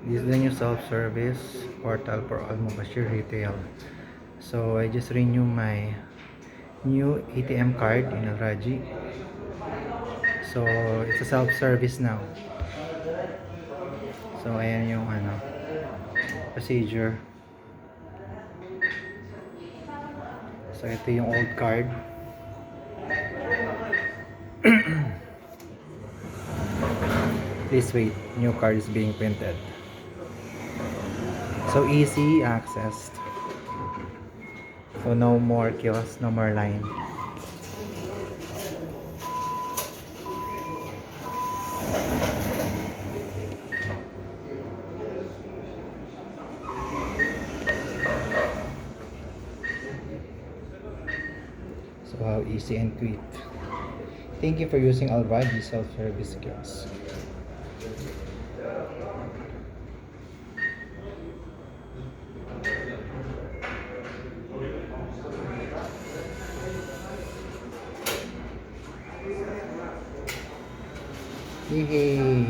This is the new self-service portal for Almobashir Retail. So I just renew my new ATM card in Al Raji. So it's a self-service now. So ayan yung procedure. So ito yung old card. Please wait, new card is being printed. So easy access. So no more kiosk, no more line. So how easy and quick. Thank you for using Al Raji self-service kiosk. Yay!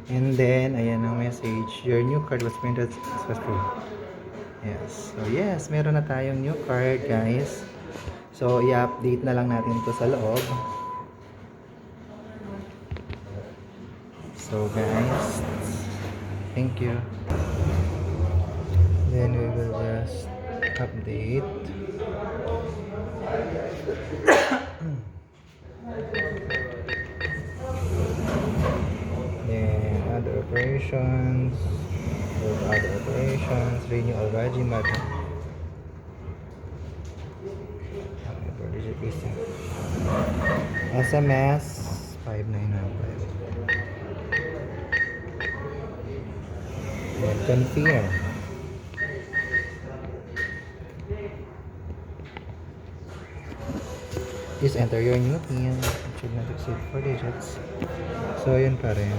And then, ayan ang message. Your new card was printed successfully. Yes. So, yes. Meron na tayong new card, guys. So, i-update na lang natin to sa loob. So, guys. Thank you. Then, we will just update. Operations, other operations, renew Al Raji Mata. SMS 5995. And confirm. Please enter your new PIN. It should not exceed 4 digits. So yun pa rin.